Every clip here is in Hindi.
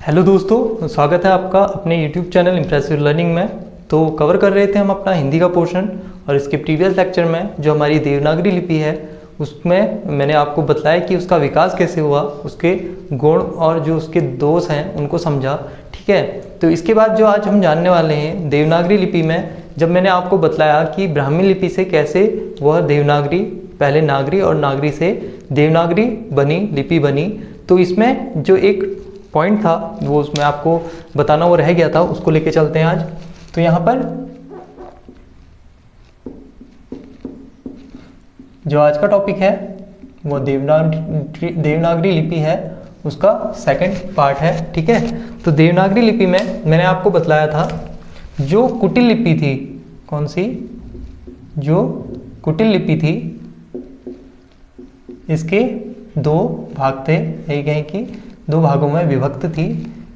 हेलो दोस्तों, स्वागत है आपका अपने YouTube चैनल इम्प्रेसिव लर्निंग में। तो कवर कर रहे थे हम अपना हिंदी का पोर्शन, और इसके प्रीवियस लेक्चर में जो हमारी देवनागरी लिपि है उसमें मैंने आपको बताया कि उसका विकास कैसे हुआ, उसके गुण और जो उसके दोष हैं उनको समझा। ठीक है, तो इसके बाद जो आज हम जानने वाले हैं देवनागरी लिपि में, जब मैंने आपको बताया कि ब्राह्मी लिपि से कैसे वह देवनागरी, पहले नागरी और नागरी से देवनागरी बनी, लिपि बनी, तो इसमें जो एक पॉइंट था वो उसमें आपको बताना वो रह गया था, उसको लेके चलते हैं आज। तो यहाँ पर जो आज का टॉपिक है वो देवनागरी लिपि है, उसका सेकंड पार्ट है। ठीक है, तो देवनागरी लिपि में मैंने आपको बतलाया था जो कुटिल लिपि थी, कौन सी, जो कुटिल लिपि थी, इसके दो भाग थे, यही कहें कि दो भागों में विभक्त थी,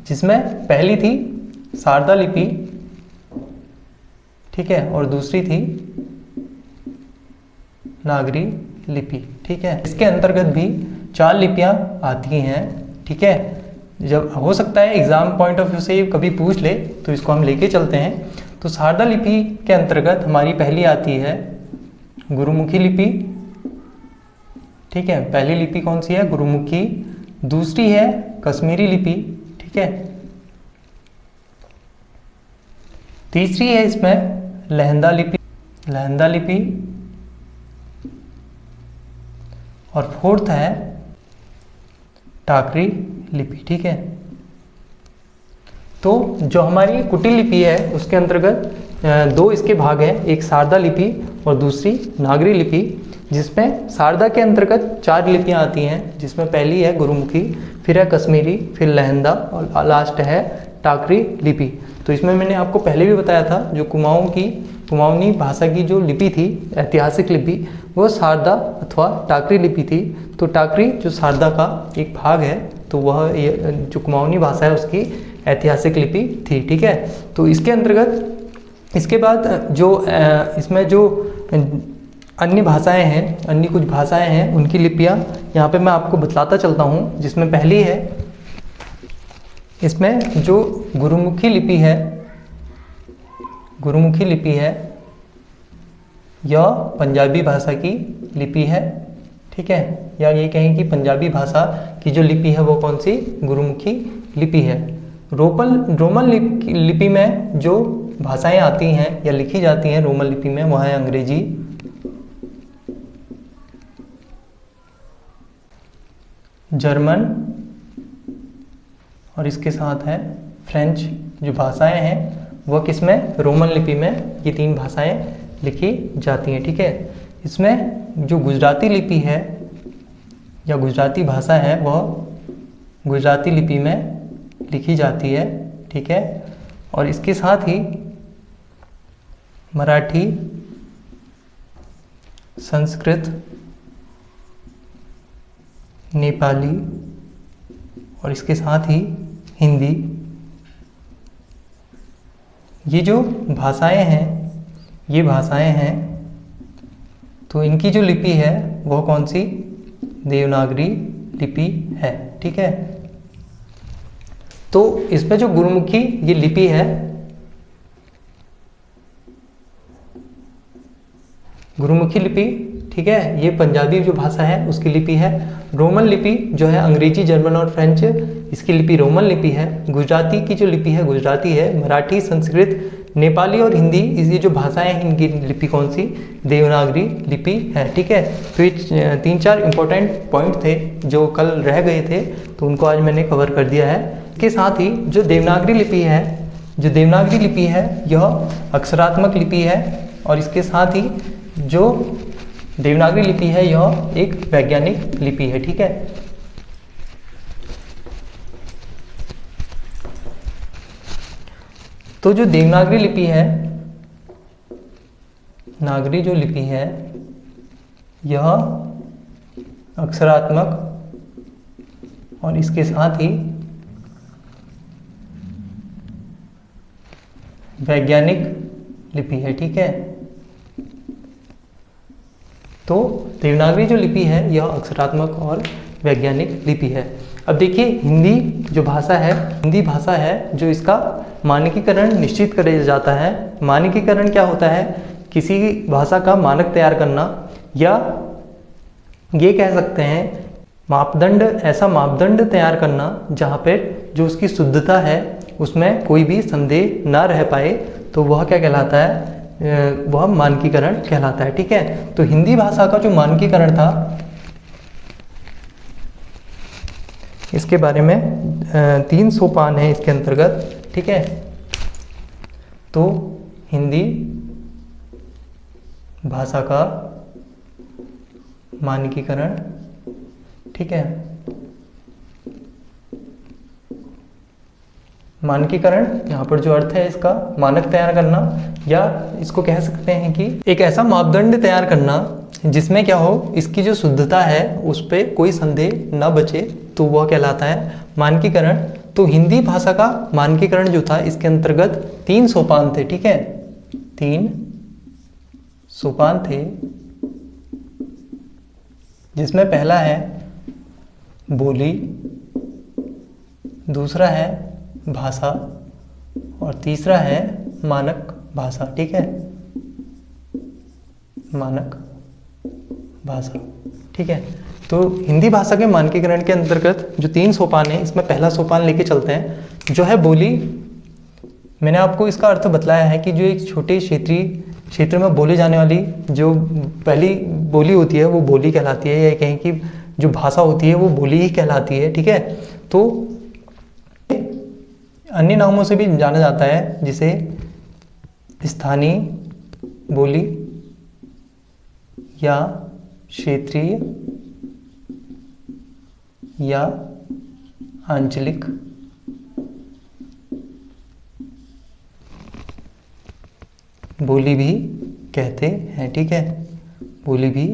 जिसमें पहली थी शारदा लिपि, ठीक है, और दूसरी थी नागरी लिपि। ठीक है, इसके अंतर्गत भी 4 लिपियां आती हैं। ठीक है, जब हो सकता है एग्जाम पॉइंट ऑफ व्यू से कभी पूछ ले तो इसको हम लेके चलते हैं। तो शारदा लिपि के अंतर्गत हमारी पहली आती है गुरुमुखी लिपि। ठीक है, पहली लिपि कौन सी है, गुरुमुखी। दूसरी है कश्मीरी लिपि। ठीक है, तीसरी है इसमें लहंदा लिपि, लहंदा लिपि, और फोर्थ है टाकरी लिपि। ठीक है, तो जो हमारी कुटिल लिपि है उसके अंतर्गत दो इसके भाग हैं, एक शारदा लिपि और दूसरी नागरी लिपि, जिसमें शारदा के अंतर्गत 4 लिपियां आती हैं, जिसमें पहली है गुरुमुखी, फिर है कश्मीरी, फिर लहंदा और लास्ट है टाकरी लिपि। तो इसमें मैंने आपको पहले भी बताया था जो कुमाऊनी भाषा की जो लिपि थी, ऐतिहासिक लिपि, वो शारदा अथवा टाकरी लिपि थी। तो टाकरी जो शारदा का एक भाग है, तो वह जो कुमाऊनी भाषा है उसकी ऐतिहासिक लिपि थी। ठीक है, तो इसके अंतर्गत इसके बाद जो इसमें जो अन्य भाषाएं हैं, अन्य कुछ भाषाएं हैं, उनकी लिपियां यहाँ पे मैं आपको बतलाता चलता हूँ। जिसमें पहली है, इसमें जो गुरुमुखी लिपि है, गुरुमुखी लिपि है, यह पंजाबी भाषा की लिपि है। ठीक है, या ये कहें कि पंजाबी भाषा की जो लिपि है वो कौन सी, गुरुमुखी लिपि है। रोमन लिपि में जो भाषाएं आती हैं या लिखी जाती हैं रोमन लिपि में, वह है अंग्रेजी, जर्मन, और इसके साथ है फ्रेंच। जो भाषाएं हैं वह किसमें, रोमन लिपि में ये 3 भाषाएं लिखी जाती हैं। ठीक है, इसमें जो गुजराती लिपि है या गुजराती भाषा है वह गुजराती लिपि में लिखी जाती है। ठीक है, और इसके साथ ही मराठी, संस्कृत, नेपाली, और इसके साथ ही हिंदी, ये जो भाषाएं हैं, ये भाषाएं हैं, तो इनकी जो लिपि है वह कौन सी, देवनागरी लिपि है। ठीक है, तो इसमें जो गुरुमुखी ये लिपि है, गुरुमुखी लिपि, ठीक है, ये पंजाबी जो भाषा है उसकी लिपि है। रोमन लिपि जो है अंग्रेजी, जर्मन और फ्रेंच, इसकी लिपि रोमन लिपि है। गुजराती की जो लिपि है गुजराती है। मराठी, संस्कृत, नेपाली और हिंदी, ये जो भाषाएं हैं इनकी लिपि कौन सी, देवनागरी लिपि है। ठीक है, तो ये 3-4 इंपॉर्टेंट पॉइंट थे जो कल रह गए थे, तो उनको आज मैंने कवर कर दिया है। इसके साथ ही जो देवनागरी लिपि है, जो देवनागरी लिपि है यह अक्षरात्मक लिपि है, और इसके साथ ही जो देवनागरी लिपि है यह एक वैज्ञानिक लिपि है। ठीक है, तो जो देवनागरी लिपि है, नागरी जो लिपि है, यह अक्षरात्मक और इसके साथ ही वैज्ञानिक लिपि है। ठीक है, तो देवनागरी जो लिपि है यह अक्षरात्मक और वैज्ञानिक लिपि है। अब देखिए हिंदी जो भाषा है, हिंदी भाषा है जो इसका मानकीकरण निश्चित किया जाता है। मानकीकरण क्या होता है? किसी भाषा का मानक तैयार करना, या ये कह सकते हैं मापदंड, ऐसा मापदंड तैयार करना जहाँ पे जो उसकी शुद्धता है उसमें कोई भी संदेह ना रह पाए, तो वह क्या कहलाता है? वह मानकीकरण कहलाता है। ठीक है, तो हिंदी भाषा का जो मानकीकरण था इसके बारे में 3 सोपान है इसके अंतर्गत। ठीक है, तो हिंदी भाषा का मानकीकरण, ठीक है, मानकीकरण यहाँ पर जो अर्थ है इसका मानक तैयार करना, या इसको कह सकते हैं कि एक ऐसा मापदंड तैयार करना जिसमें क्या हो, इसकी जो शुद्धता है उस पर कोई संदेह न बचे, तो वह कहलाता है मानकीकरण। तो हिंदी भाषा का मानकीकरण जो था इसके अंतर्गत 3 सोपान थे। ठीक है, 3 सोपान थे, जिसमें पहला है बोली, दूसरा है भाषा, और तीसरा है मानक भाषा। ठीक है, मानक भाषा। ठीक है, तो हिंदी भाषा के मानकीकरण के अंतर्गत जो 3 सोपान है, इसमें पहला सोपान लेके चलते हैं जो है बोली। मैंने आपको इसका अर्थ बतलाया है कि जो एक छोटे क्षेत्रीय क्षेत्र में बोली जाने वाली जो पहली बोली होती है वो बोली कहलाती है, या कहें कि जो भाषा होती है वो बोली ही कहलाती है। ठीक है, तो अन्य नामों से भी जाना जाता है, जिसे स्थानीय बोली या क्षेत्रीय या आंचलिक बोली भी कहते हैं। ठीक है, बोली भी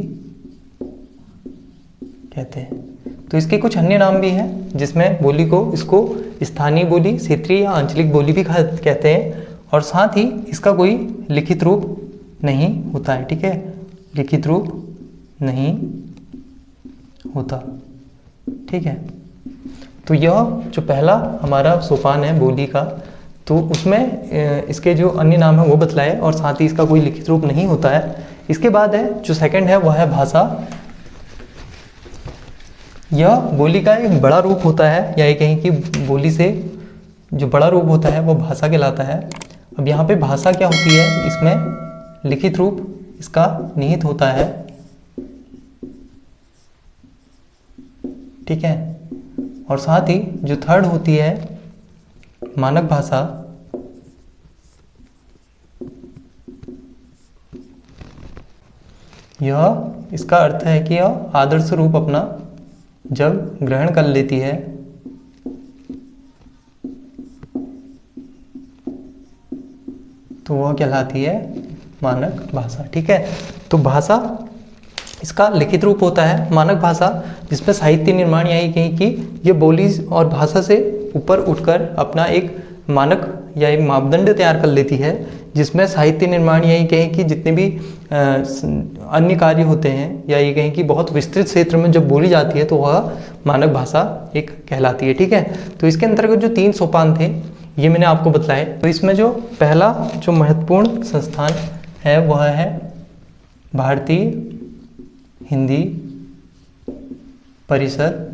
कहते हैं। तो इसके कुछ अन्य नाम भी हैं, जिसमें बोली को इसको स्थानीय बोली, क्षेत्रीय या आंचलिक बोली भी कहते हैं, और साथ ही इसका कोई लिखित रूप नहीं होता है। ठीक है, लिखित रूप नहीं होता। ठीक है, तो यह जो पहला हमारा सोपान है बोली का, तो उसमें इसके जो अन्य नाम है वो बतलाए, और साथ ही इसका कोई लिखित रूप नहीं होता है। इसके बाद है जो सेकंड है वह है भाषा। यह बोली का एक बड़ा रूप होता है, या ये कहें कि बोली से जो बड़ा रूप होता है वो भाषा कहलाता है। अब यहाँ पे भाषा क्या होती है, इसमें लिखित रूप इसका निहित होता है। ठीक है, और साथ ही जो थर्ड होती है मानक भाषा, यह इसका अर्थ है कि यह आदर्श रूप अपना जब ग्रहण कर लेती है तो वह कहलाती है मानक भाषा। ठीक है, तो भाषा इसका लिखित रूप होता है। मानक भाषा जिसमें साहित्य निर्माण, यानी कहीं कि ये बोली और भाषा से ऊपर उठकर अपना एक मानक या एक मापदंड तैयार कर लेती है, जिसमें साहित्य निर्माण, यही कहें कि जितने भी अन्य कार्य होते हैं, या ये कहें कि बहुत विस्तृत क्षेत्र में जब बोली जाती है तो वह मानक भाषा एक कहलाती है। ठीक है, तो इसके अंतर्गत जो 3 सोपान थे ये मैंने आपको बतलाए। तो इसमें जो पहला जो महत्वपूर्ण संस्थान है वह है भारतीय हिंदी परिषद।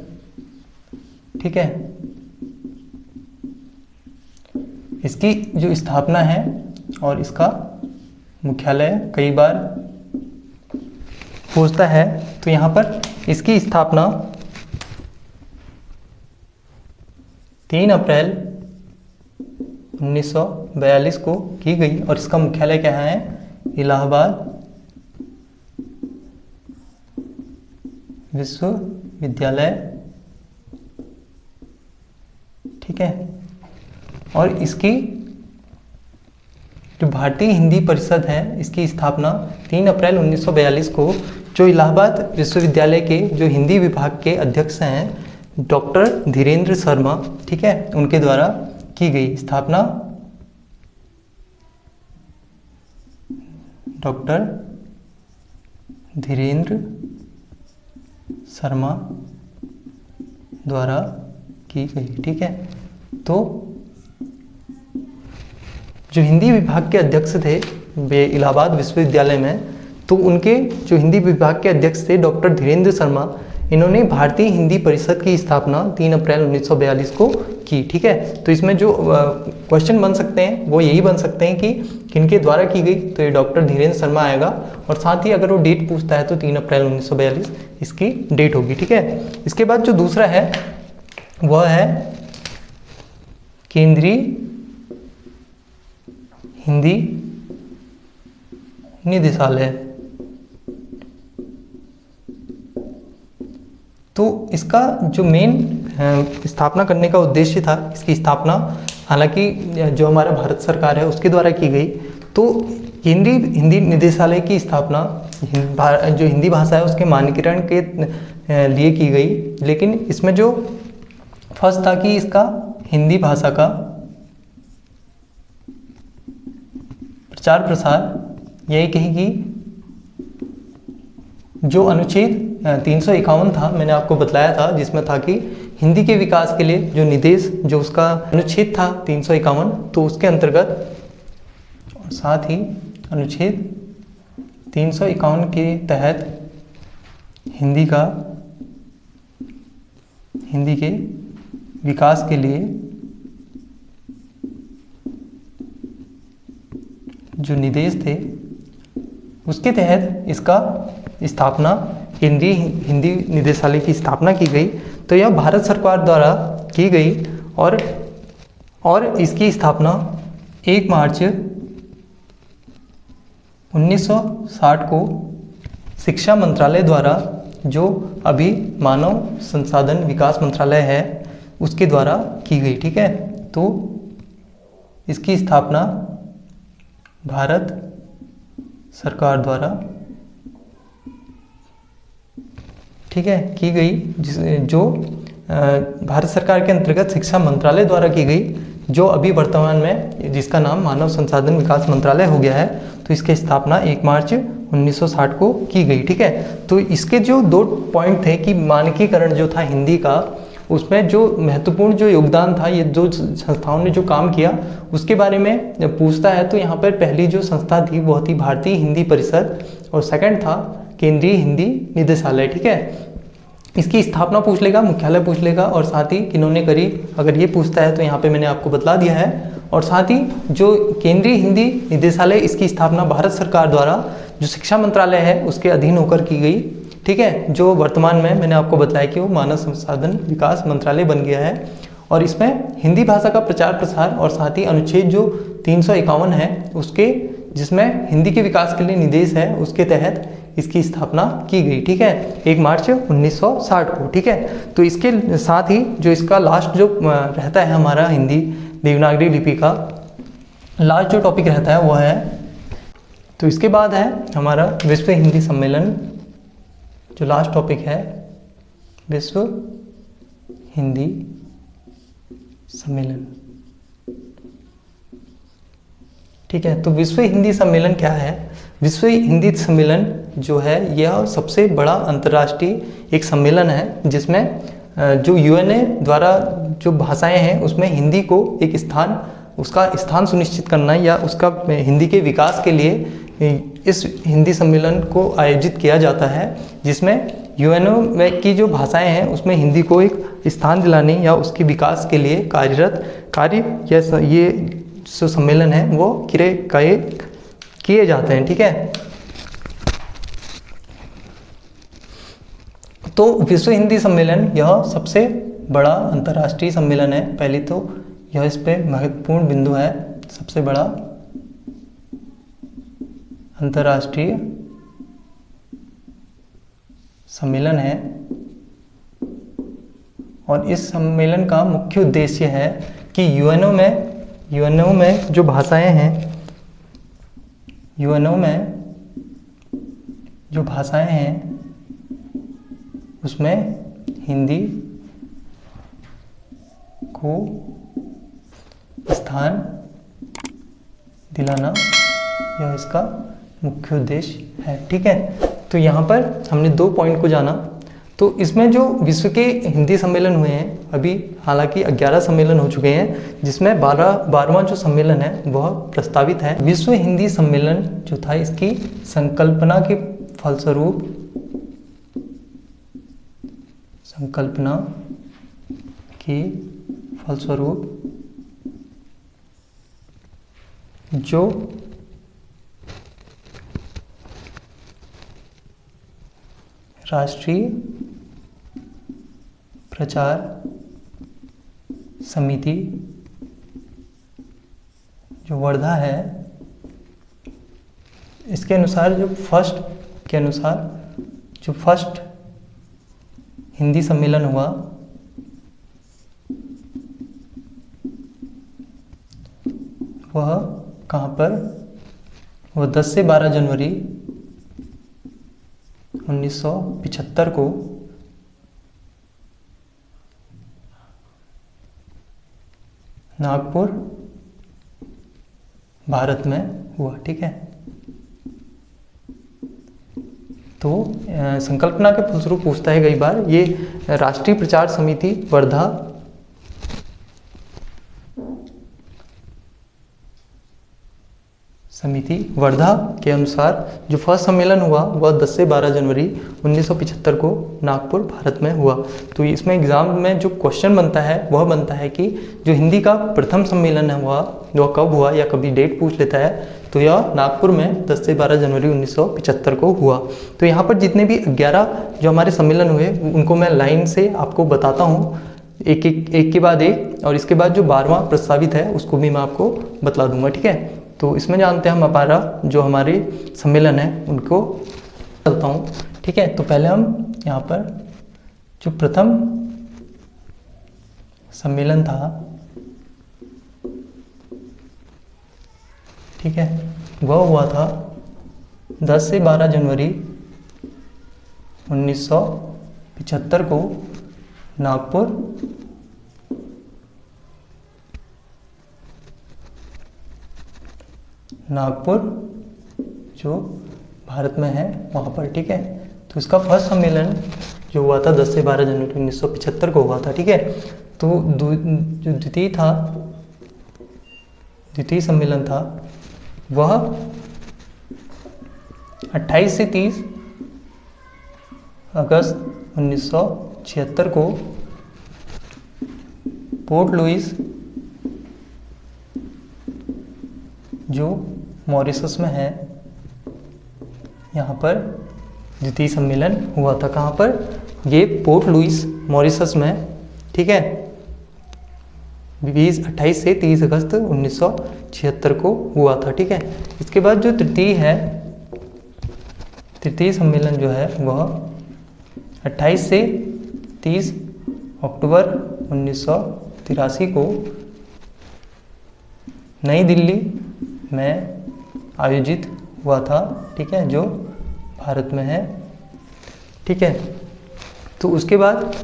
ठीक है, इसकी जो स्थापना है और इसका मुख्यालय कई बार पूछता है, तो यहाँ पर इसकी स्थापना 3 अप्रैल 1942 को की गई, और इसका मुख्यालय क्या है? इलाहाबाद विश्वविद्यालय। ठीक है, और इसकी जो भारतीय हिंदी परिषद है इसकी स्थापना 3 अप्रैल 1942 को जो इलाहाबाद विश्वविद्यालय के जो हिंदी विभाग के अध्यक्ष हैं डॉक्टर धीरेन्द्र शर्मा, ठीक है, उनके द्वारा की गई। स्थापना डॉक्टर धीरेन्द्र शर्मा द्वारा की गई। ठीक है, तो जो हिंदी विभाग के अध्यक्ष थे वे इलाहाबाद विश्वविद्यालय में, तो उनके जो हिंदी विभाग के अध्यक्ष थे डॉक्टर धीरेन्द्र शर्मा, इन्होंने भारतीय हिंदी परिषद की स्थापना 3 अप्रैल 1942 को की। ठीक है, तो इसमें जो क्वेश्चन बन सकते हैं वो यही बन सकते हैं कि किनके द्वारा की गई, तो ये डॉक्टर धीरेन्द्र शर्मा आएगा, और साथ ही अगर वो डेट पूछता है तो 3 अप्रैल 1942 इसकी डेट होगी। ठीक है, इसके बाद जो दूसरा है वह है केंद्रीय हिंदी निदेशालय। तो इसका जो मेन स्थापना करने का उद्देश्य था, इसकी स्थापना हालांकि जो हमारा भारत सरकार है उसके द्वारा की गई। तो केंद्रीय हिंदी निदेशालय की स्थापना जो हिंदी भाषा है उसके मानकीकरण के लिए की गई, लेकिन इसमें जो फर्स्ट था कि इसका हिंदी भाषा का प्रचार प्रसार, यही कही कि जो अनुच्छेद 351 था, मैंने आपको बताया था, जिसमें था कि हिंदी के विकास के लिए जो निर्देश, जो उसका अनुच्छेद था 351, तो उसके अंतर्गत और साथ ही अनुच्छेद 351 के तहत हिंदी के विकास के लिए जो निर्देश थे उसके तहत इसका स्थापना केंद्रीय हिंदी निदेशालय की स्थापना की गई। तो यह भारत सरकार द्वारा की गई और इसकी स्थापना 1 मार्च 1960 को शिक्षा मंत्रालय द्वारा, जो अभी मानव संसाधन विकास मंत्रालय है, उसके द्वारा की गई। ठीक है, तो इसकी स्थापना भारत सरकार द्वारा, ठीक है, की गई, जो भारत सरकार के अंतर्गत शिक्षा मंत्रालय द्वारा की गई, जो अभी वर्तमान में जिसका नाम मानव संसाधन विकास मंत्रालय हो गया है। तो इसकी स्थापना 1 मार्च 1960 को की गई। ठीक है, तो इसके जो 2 पॉइंट थे कि मानकीकरण जो था हिंदी का, उसमें जो महत्वपूर्ण जो योगदान था, ये जो संस्थाओं ने जो काम किया उसके बारे में जब पूछता है, तो यहाँ पर पहली जो संस्था थी वो थी भारतीय हिंदी परिषद, और सेकंड था केंद्रीय हिंदी निदेशालय। ठीक है, इसकी स्थापना पूछ लेगा, मुख्यालय पूछ लेगा, और साथ ही किन्होंने करी, अगर ये पूछता है तो यहाँ पे मैंने आपको बतला दिया है। और साथ ही जो केंद्रीय हिंदी निदेशालय, इसकी स्थापना भारत सरकार द्वारा जो शिक्षा मंत्रालय है उसके अधीन होकर की गई। ठीक है, जो वर्तमान में मैंने आपको बताया कि वो मानव संसाधन विकास मंत्रालय बन गया है, और इसमें हिंदी भाषा का प्रचार प्रसार और साथ ही अनुच्छेद जो 351 है उसके, जिसमें हिंदी के विकास के लिए निर्देश है, उसके तहत इसकी स्थापना की गई। ठीक है, 1 मार्च 1960 को। ठीक है, तो इसके साथ ही जो इसका लास्ट जो रहता है हमारा हिंदी देवनागरी लिपि का लास्ट जो टॉपिक रहता है वो है, तो इसके बाद है हमारा विश्व हिंदी सम्मेलन। जो लास्ट टॉपिक है विश्व हिंदी सम्मेलन। ठीक है, तो विश्व हिंदी सम्मेलन क्या है? विश्व हिंदी सम्मेलन जो है यह सबसे बड़ा अंतर्राष्ट्रीय एक सम्मेलन है, जिसमें जो यूएनए द्वारा जो भाषाएं हैं उसमें हिंदी को एक स्थान, उसका स्थान सुनिश्चित करना या उसका हिंदी के विकास के लिए इस हिंदी सम्मेलन को आयोजित किया जाता है, जिसमें यूएनओ की जो भाषाएं हैं उसमें हिंदी को एक स्थान दिलाने या उसके विकास के लिए कार्य या ये जो सम्मेलन है वो किए जाते हैं। ठीक है, तो विश्व हिंदी सम्मेलन यह सबसे बड़ा अंतर्राष्ट्रीय सम्मेलन है। पहले तो यह इस पे महत्वपूर्ण बिंदु है, सबसे बड़ा अंतर्राष्ट्रीय सम्मेलन है, और इस सम्मेलन का मुख्य उद्देश्य है कि यूएनओ में जो भाषाएं हैं, यूएनओ में जो भाषाएं हैं उसमें हिंदी को स्थान दिलाना यह इसका मुख्य उद्देश्य है। ठीक है, तो यहाँ पर हमने 2 पॉइंट को जाना। तो इसमें जो विश्व के हिंदी सम्मेलन हुए हैं अभी, हालांकि 11 सम्मेलन हो चुके हैं, जिसमें 12वां जो सम्मेलन है वह प्रस्तावित है। विश्व हिंदी सम्मेलन जो था, इसकी संकल्पना के फलस्वरूप, संकल्पना के फलस्वरूप जो राष्ट्रीय प्रचार समिति जो वर्धा है, इसके अनुसार जो फर्स्ट हिंदी सम्मेलन हुआ वह कहाँ पर, वह 10 से 12 जनवरी 1975 को नागपुर, भारत में हुआ। ठीक है, तो संकल्पना के फलस्वरूप पूछता है कई बार, ये राष्ट्रीय प्रचार समिति वर्धा के अनुसार जो फर्स्ट सम्मेलन हुआ वह 10 से 12 जनवरी 1975 को नागपुर, भारत में हुआ। तो इसमें एग्जाम में जो क्वेश्चन बनता है वह बनता है कि जो हिंदी का प्रथम सम्मेलन हुआ वह कब हुआ, या कभी डेट पूछ लेता है, तो यह नागपुर में 10 से 12 जनवरी 1975 को हुआ। तो यहाँ पर जितने भी 11 जो हमारे सम्मेलन हुए उनको मैं लाइन से आपको बताता हूँ, एक के बाद एक, और इसके बाद जो 12वां प्रस्तावित है उसको भी मैं आपको बतला दूंगा। ठीक है, तो इसमें जानते हैं हम हमारा जो हमारे सम्मेलन है उनको चलता हूँ। ठीक है, तो पहले हम यहाँ पर जो प्रथम सम्मेलन था, ठीक है, वह हुआ था 10 से 12 जनवरी 1975 को नागपुर जो भारत में है वहाँ पर। ठीक है, तो इसका फर्स्ट सम्मेलन जो हुआ था 10 से 12 जनवरी 1975 को हुआ था। ठीक है, तो जो द्वितीय सम्मेलन था वह 28 से 30 अगस्त 1976 को पोर्ट लुइस जो मॉरिशस में है, यहाँ पर द्वितीय सम्मेलन हुआ था। कहाँ पर, ये पोर्ट लुइस मॉरिशस में। ठीक है, 28 से 30 अगस्त 1976 को हुआ था। ठीक है, इसके बाद जो तृतीय सम्मेलन जो है वह 28 से 30 अक्टूबर 1983 को नई दिल्ली में आयोजित हुआ था। ठीक है, जो भारत में है। ठीक है, तो उसके बाद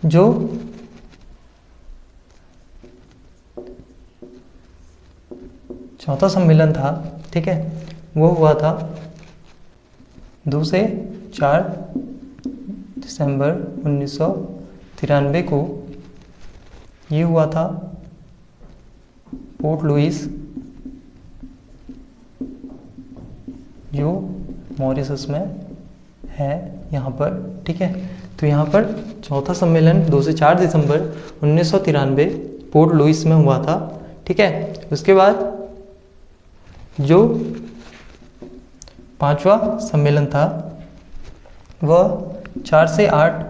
जो चौथा सम्मेलन था, ठीक है, वो हुआ था 2 से 4 दिसंबर 1993 को। ये हुआ था पोर्ट लुइस जो मॉरिशस में है, यहाँ पर। ठीक है, तो यहाँ पर चौथा सम्मेलन 2 से 4 दिसंबर 1993 पोर्ट लुइस में हुआ था। ठीक है, उसके बाद जो 5वां सम्मेलन था वह 4 से 8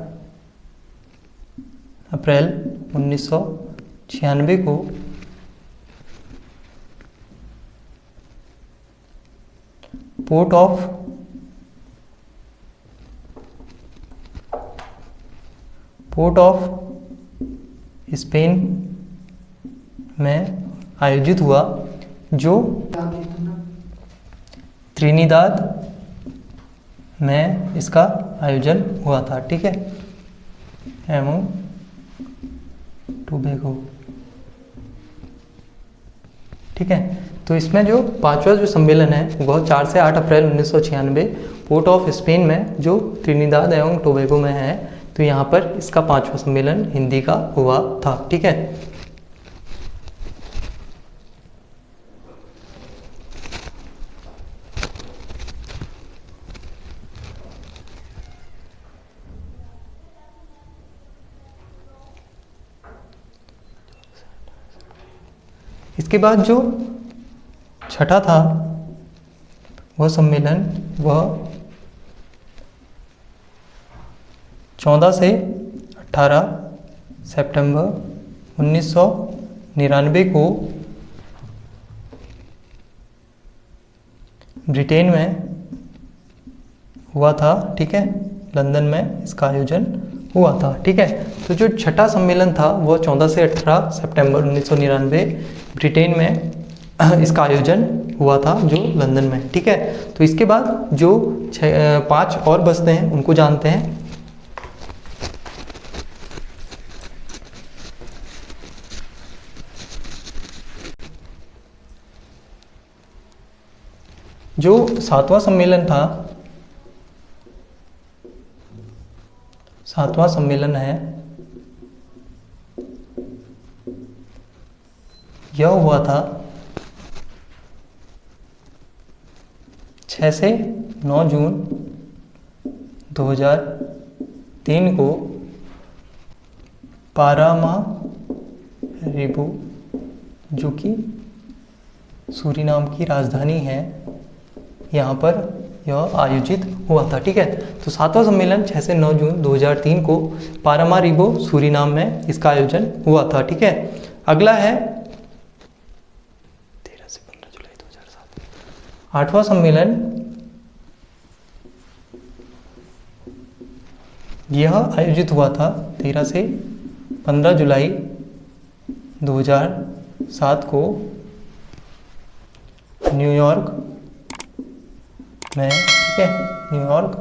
अप्रैल 1996 को पोर्ट ऑफ स्पेन में आयोजित हुआ, जो त्रिनिदाद में इसका आयोजन हुआ था। ठीक है, एवं टोबैगो। ठीक ठीक है। तो इसमें जो पांचवा जो सम्मेलन है वह 4 से 8 अप्रैल 1996 पोर्ट ऑफ स्पेन में जो त्रिनिदाद एवं टोबैगो में है, तो यहाँ पर इसका पांचवा सम्मेलन हिंदी का हुआ था। ठीक है। इसके बाद जो छठा था वह सम्मेलन वह 14 से 18 सितंबर 1999 को ब्रिटेन में हुआ था। ठीक है, लंदन में इसका आयोजन हुआ था। ठीक है। तो जो छठा सम्मेलन था वह 14 से 18 सितंबर 1999 ब्रिटेन में इसका आयोजन हुआ था, जो लंदन में। ठीक है। तो इसके बाद जो 5 और बचते हैं उनको जानते हैं। जो 7वां सम्मेलन था, 7वां सम्मेलन है, यह हुआ था 6 से 9 जून 2003 को पारामारिबो, जो कि सूरीनाम की राजधानी है, यहाँ पर यह आयोजित हुआ था। ठीक है। तो 7वां सम्मेलन 6 से 9 जून 2003 को पारामारिबो सूरीनाम में इसका आयोजन हुआ था। ठीक है। अगला है 13 से 15 जुलाई 2007 8वां सम्मेलन। यह आयोजित हुआ था 13 से 15 जुलाई 2007 को न्यूयॉर्क में। ठीक है, न्यूयॉर्क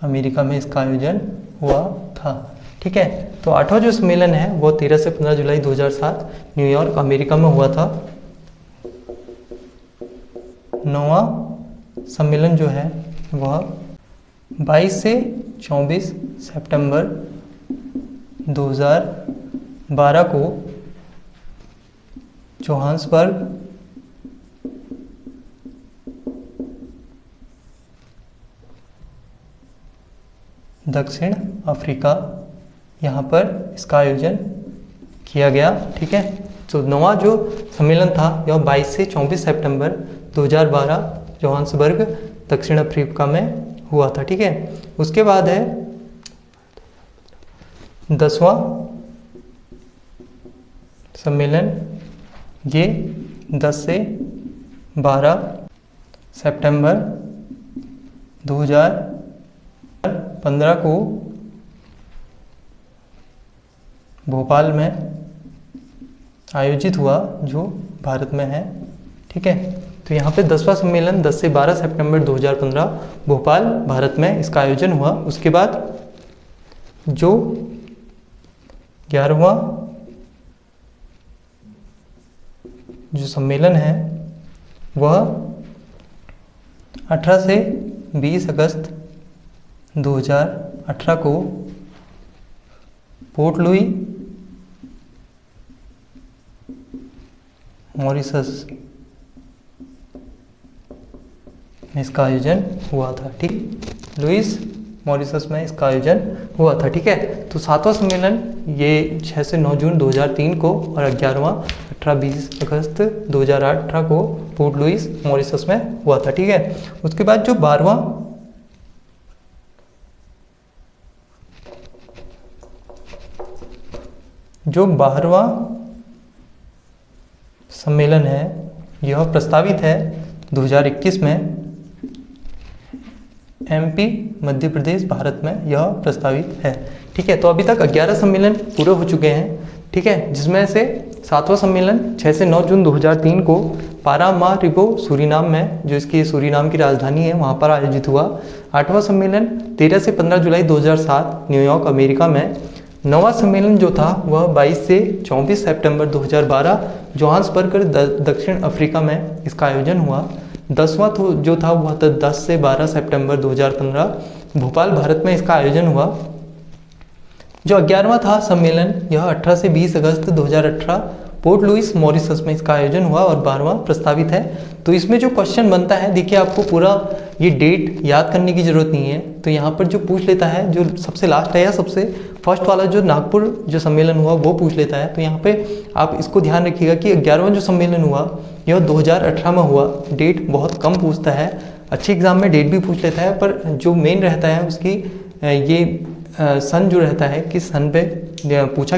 अमेरिका में इसका आयोजन हुआ था। ठीक है। तो 8वां जो सम्मेलन है वो 13 से 15 जुलाई 2007 न्यूयॉर्क अमेरिका में हुआ था। 9वां सम्मेलन जो है वह 22 से 24 सितंबर 2012 को जोहान्सबर्ग दक्षिण अफ्रीका, यहाँ पर इसका आयोजन किया गया। ठीक है। तो 9वां जो सम्मेलन था यह 22 से 24 सितंबर 2012 जोहान्सबर्ग दक्षिण अफ्रीका में हुआ था। ठीक है। उसके बाद है 10वां सम्मेलन, ये 10 से 12 सितंबर 2015 को भोपाल में आयोजित हुआ, जो भारत में है। ठीक है। तो यहाँ पे 10वां सम्मेलन 10 से 12 सितंबर 2015 भोपाल भारत में इसका आयोजन हुआ। उसके बाद जो 11वां जो सम्मेलन है वह 18 से 20 अगस्त 2018 को पोर्ट लुई मॉरिशस में इसका आयोजन हुआ था। ठीक, लुइस मॉरिशस में इसका आयोजन हुआ था। ठीक है। तो 7वां सम्मेलन ये 6 से 9 जून 2003 को और 11वां 18-20 अगस्त 2018 को पोर्ट लुइस मॉरिशस में हुआ था। ठीक है। उसके बाद जो 12वां सम्मेलन है यह प्रस्तावित है 2021 में एमपी मध्य प्रदेश भारत में यह प्रस्तावित है। ठीक है। तो अभी तक 11 सम्मेलन पूरे हो चुके हैं। ठीक है, जिसमें से 7वां सम्मेलन 6 से 9 जून 2003 को पारामारिबो सूरीनाम में, जो इसकी सूरीनाम की राजधानी है, वहाँ पर आयोजित हुआ। 8वां सम्मेलन 13 से 15 जुलाई 2007 न्यूयॉर्क अमेरिका में। 9वां सम्मेलन जो था वह 22 से 24 सितंबर 2012 जोहान्सबर्ग दक्षिण अफ्रीका में इसका आयोजन हुआ। 10वां जो था वह था 10 से 12 सितंबर 2015 भोपाल भारत में इसका आयोजन हुआ। जो 11वां था सम्मेलन यह 18 से 20 अगस्त 2018 पोर्ट लुइस मॉरिशस में इसका आयोजन हुआ और 12वां प्रस्तावित है। तो इसमें जो क्वेश्चन बनता है, देखिए आपको पूरा ये डेट याद करने की जरूरत नहीं है। तो यहाँ पर जो पूछ लेता है, जो सबसे लास्ट है या सबसे फर्स्ट वाला जो नागपुर जो सम्मेलन हुआ वो पूछ लेता है। तो यहाँ पे आप इसको ध्यान रखिएगा कि 11वां जो सम्मेलन हुआ यह 2018 में हुआ। डेट बहुत कम पूछता है, अच्छे एग्जाम में डेट भी पूछ लेता है, पर जो मेन रहता है उसकी ये सन जो रहता है कि सन पे पूछा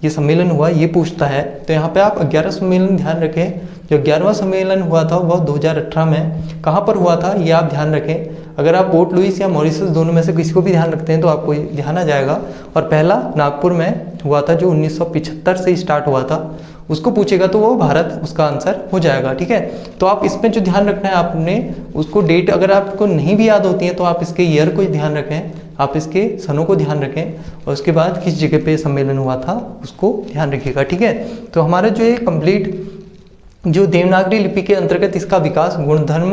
ये सम्मेलन हुआ ये पूछता है। तो यहाँ पे आप 11 सम्मेलन ध्यान रखें। जो 11वां सम्मेलन हुआ था वह 2018 में कहाँ पर हुआ था ये आप ध्यान रखें। अगर आप पोर्ट लुइस या मॉरिशस दोनों में से किसी को भी ध्यान रखते हैं तो आपको ध्यान आ जाएगा। और पहला नागपुर में हुआ था जो 1975 से स्टार्ट हुआ था, उसको पूछेगा तो वो भारत उसका आंसर हो जाएगा। ठीक है, तो आप इसमें जो ध्यान रखना है आपने उसको डेट अगर आपको नहीं भी याद होती है तो आप इसके ईयर को ध्यान रखें, आप इसके सनों को ध्यान रखें और उसके बाद किस जगह पे सम्मेलन हुआ था उसको ध्यान रखिएगा। ठीक है, तो हमारा जो ये कंप्लीट जो देवनागरी लिपि के अंतर्गत इसका विकास, गुणधर्म,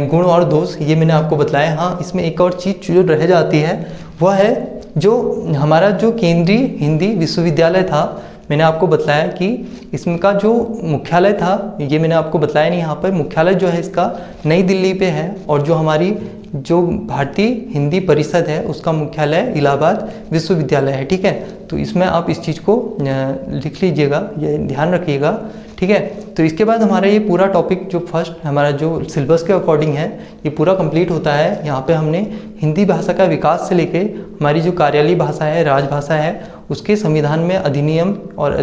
गुण और दोष ये मैंने आपको बताया। हाँ, इसमें एक और चीज़ जो रह जाती है वह है जो हमारा जो केंद्रीय हिंदी विश्वविद्यालय था, मैंने आपको बताया कि इसमें का जो मुख्यालय था ये मैंने आपको बताया नहीं। यहाँ पर मुख्यालय जो है इसका नई दिल्ली पे है और जो हमारी जो भारतीय हिंदी परिषद है उसका मुख्यालय इलाहाबाद विश्वविद्यालय है। ठीक है, तो इसमें आप इस चीज़ को लिख लीजिएगा, ये ध्यान रखिएगा। ठीक है, तो इसके बाद हमारा ये पूरा टॉपिक जो फर्स्ट हमारा जो सिलेबस के अकॉर्डिंग है ये पूरा कंप्लीट होता है। यहाँ पे हमने हिंदी भाषा का विकास से लेके हमारी जो कार्यालयी भाषा है, राजभाषा है, उसके संविधान में अधिनियम और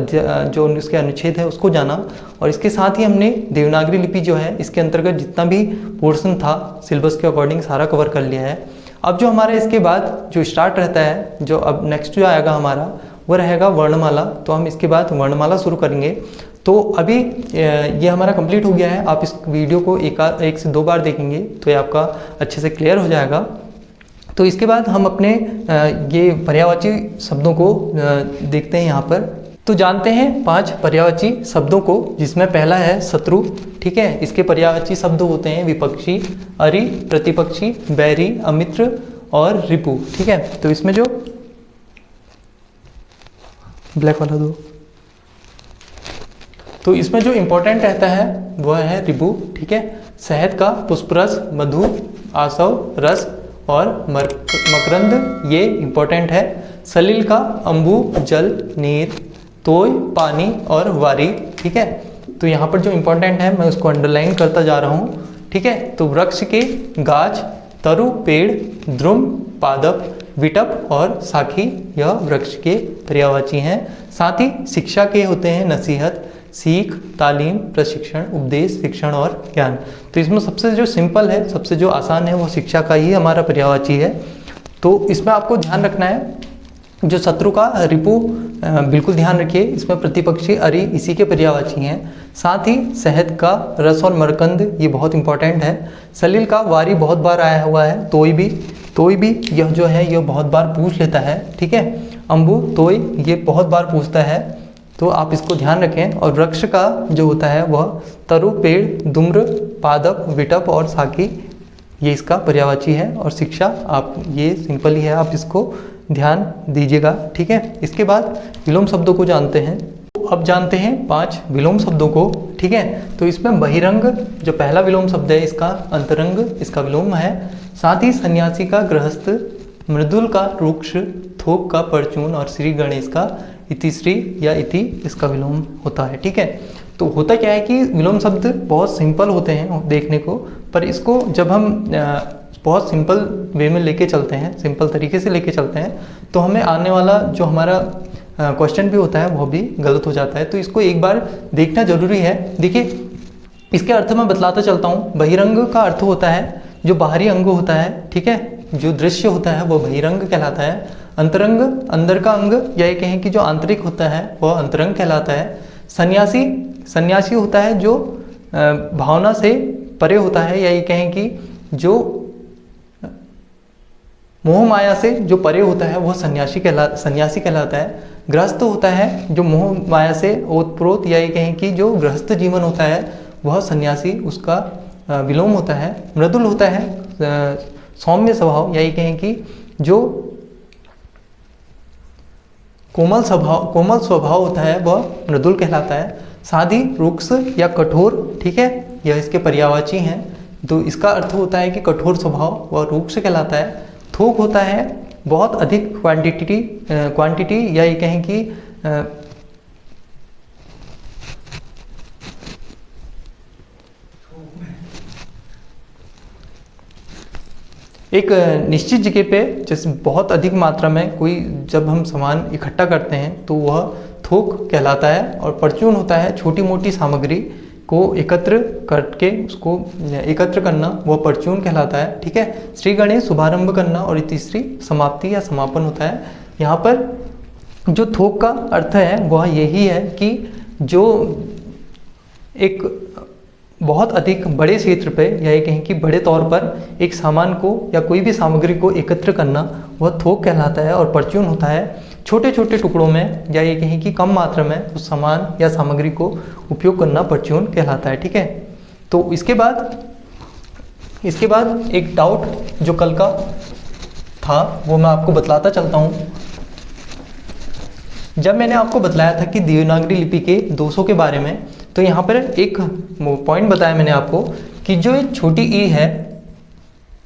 जो उसके अनुच्छेद है उसको जाना। और इसके साथ ही हमने देवनागरी लिपि जो है इसके अंतर्गत जितना भी पोर्शन था सिलेबस के अकॉर्डिंग सारा कवर कर लिया है। अब जो हमारा इसके बाद जो स्टार्ट रहता है, जो अब नेक्स्ट जो आएगा हमारा वो रहेगा वर्णमाला। तो हम इसके बाद वर्णमाला शुरू करेंगे। तो अभी ये हमारा कंप्लीट हो गया है। आप इस वीडियो को एक से दो बार देखेंगे तो ये आपका अच्छे से क्लियर हो जाएगा। तो इसके बाद हम अपने ये पर्यायवाची शब्दों को देखते हैं यहाँ पर। तो जानते हैं 5 पर्यायवाची शब्दों को, जिसमें पहला है शत्रु। ठीक है, इसके पर्यायवाची शब्द होते हैं विपक्षी, अरि, प्रतिपक्षी, बैरी, अमित्र और रिपु। ठीक है, तो इसमें जो ब्लैक वाला दो, तो इसमें जो इम्पोर्टेंट रहता है वह है रिपु। ठीक है, शहद का पुष्परस, मधु, आसव रस और मकरंद ये इम्पोर्टेंट है। सलिल का अम्बु, जल, नीर, तोय, पानी और वारी। ठीक है, तो यहाँ पर जो इम्पोर्टेंट है मैं उसको अंडरलाइन करता जा रहा हूँ। ठीक है, तो वृक्ष के गाछ, तरु पेड़, द्रुम, पादप, विटप और साखी यह वृक्ष के पर्यायवाची हैं। साथ ही शिक्षा के होते हैं नसीहत, सीख, तालीम, प्रशिक्षण, उपदेश, शिक्षण और ज्ञान। तो इसमें सबसे जो सिंपल है, सबसे जो आसान है वो शिक्षा का ही हमारा पर्यायवाची है। तो इसमें आपको ध्यान रखना है जो शत्रु का रिपु बिल्कुल ध्यान रखिए, इसमें प्रतिपक्षी अरि इसी के पर्यायवाची हैं। साथ ही शहद का रस और मरकंद ये बहुत इंपॉर्टेंट है। सलिल का वारी बहुत बार आया हुआ है। तोय भी यह जो है यह बहुत बार पूछ लेता है। ठीक है, अम्बु, तोय ये बहुत बार पूछता है, तो आप इसको ध्यान रखें। और वृक्ष का जो होता है वह तरु, पेड़, धूम्र, पादप, विटप और साखी ये इसका पर्यायवाची है। और शिक्षा आप ये सिंपल ही है, आप इसको ध्यान दीजिएगा। ठीक है, इसके बाद विलोम शब्दों को जानते हैं। अब जानते हैं 5 विलोम शब्दों को। ठीक है, तो इसमें बहिरंग जो पहला विलोम शब्द है इसका अंतरंग इसका विलोम है। साथ ही सन्यासी का गृहस्थ, मृदुल का रुक्ष, थोक का परचून और श्री गणेश का इतिश्री या इति इसका विलोम होता है। ठीक है, तो होता क्या है कि विलोम शब्द बहुत सिंपल होते हैं देखने को, पर इसको जब हम बहुत सिंपल वे में लेके चलते हैं, सिंपल तरीके से लेके चलते हैं, तो हमें आने वाला जो हमारा क्वेश्चन भी होता है वो भी गलत हो जाता है। तो इसको एक बार देखना जरूरी है। देखिए, इसके अर्थ में बतलाता चलता हूँ। बहिरंग का अर्थ होता है जो बाहरी अंग होता है। ठीक है, जो दृश्य होता है वो बहिरंग कहलाता है। अंतरंग अंदर का अंग, या ये कहें कि जो आंतरिक होता है वह अंतरंग कहलाता है। सन्यासी होता है जो भावना से परे होता है, या ये कहें कि जो मोह माया से जो परे होता है वह सन्यासी कहलाता है। गृहस्थ होता है जो मोह माया से ओतप्रोत या ये कहें कि जो गृहस्थ जीवन होता है वह सन्यासी, उसका विलोम होता है। मृदुल होता है सौम्य स्वभाव या ये कहें कि जो कोमल स्वभाव होता है वह मृदुल कहलाता है। साधी, रुक्ष या कठोर, ठीक है, यह इसके पर्यायवाची हैं। तो इसका अर्थ होता है कि कठोर स्वभाव, वह रुक्ष कहलाता है। थोक होता है बहुत अधिक क्वांटिटी या ये कहें कि एक निश्चित जगह पे जैसे बहुत अधिक मात्रा में कोई जब हम सामान इकट्ठा करते हैं तो वह थोक कहलाता है। और परचून होता है छोटी मोटी सामग्री को एकत्र करके उसको एकत्र करना, वह परचून कहलाता है। ठीक है, श्री गणेश शुभारंभ करना और तीसरी समाप्ति या समापन होता है। यहाँ पर जो थोक का अर्थ है वह यही है कि जो एक बहुत अधिक बड़े क्षेत्र पे या ये कहें कि बड़े तौर पर एक सामान को या कोई भी सामग्री को एकत्र करना, वह थोक कहलाता है। और परचून होता है छोटे छोटे टुकड़ों में या ये कहें कि कम मात्रा में उस सामान या सामग्री को उपयोग करना परचून कहलाता है। ठीक है, तो इसके बाद एक डाउट जो कल का था वो मैं आपको बतलाता चलता हूँ। जब मैंने आपको बतलाया था कि देवनागरी लिपि के दोषों के बारे में, तो यहाँ पर एक पॉइंट बताया मैंने आपको कि जो एक छोटी ई है,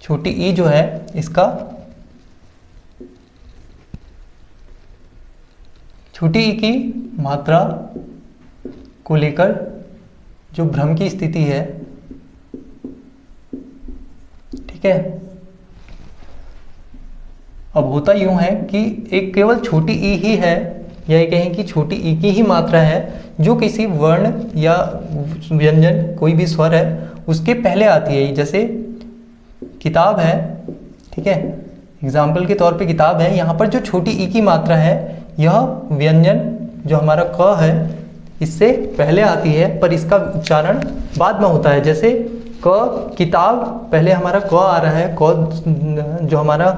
छोटी ई जो है इसका, छोटी ई की मात्रा को लेकर जो भ्रम की स्थिति है, ठीक है, अब होता यूं है कि एक केवल छोटी ई ही है या ये कहें कि छोटी ई की ही मात्रा है जो किसी वर्ण या व्यंजन, कोई भी स्वर है उसके पहले आती है। जैसे किताब है, ठीक है, एग्जाम्पल के तौर पे किताब है, यहाँ पर जो छोटी ई की मात्रा है यह व्यंजन जो हमारा क है इससे पहले आती है, पर इसका उच्चारण बाद में होता है। जैसे क, किताब, पहले हमारा क आ रहा है, क जो हमारा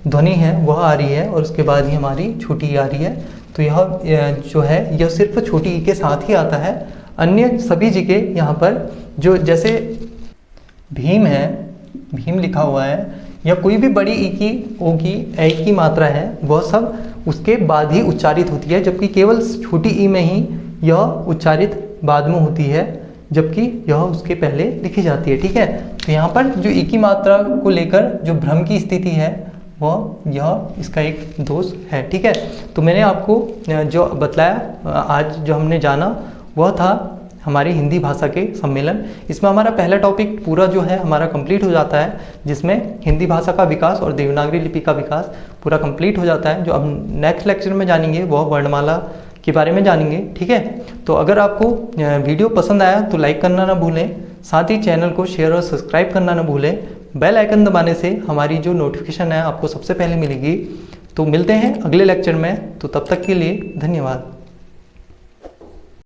ध्वनि है वह आ रही है और उसके बाद ही हमारी छोटी ई आ रही है। तो यह जो है यह सिर्फ छोटी ई के साथ ही आता है। अन्य सभी जगह यहाँ पर जो जैसे भीम है, भीम लिखा हुआ है, या कोई भी बड़ी ई की, ओ की, ए की मात्रा है, वह सब उसके बाद ही उच्चारित होती है, जबकि केवल छोटी ई में ही यह उच्चारित बाद में होती है, जबकि यह उसके पहले लिखी जाती है। ठीक है, तो यहाँ पर जो ई की मात्रा को लेकर जो भ्रम की स्थिति है वह यह इसका एक दोष है। ठीक है, तो मैंने आपको जो बतलाया आज जो हमने जाना वह था हमारी हिंदी भाषा के सम्मेलन। इसमें हमारा पहला टॉपिक पूरा जो है हमारा कंप्लीट हो जाता है, जिसमें हिंदी भाषा का विकास और देवनागरी लिपि का विकास पूरा कंप्लीट हो जाता है। जो अब नेक्स्ट लेक्चर में जानेंगे वह वर्णमाला के बारे में जानेंगे। ठीक है, तो अगर आपको वीडियो पसंद आया तो लाइक करना ना भूलें, साथ ही चैनल को शेयर और सब्सक्राइब करना ना भूलें। बेल आइकन दबाने से हमारी जो नोटिफिकेशन है आपको सबसे पहले मिलेगी। तो मिलते हैं अगले लेक्चर में, तो तब तक के लिए धन्यवाद।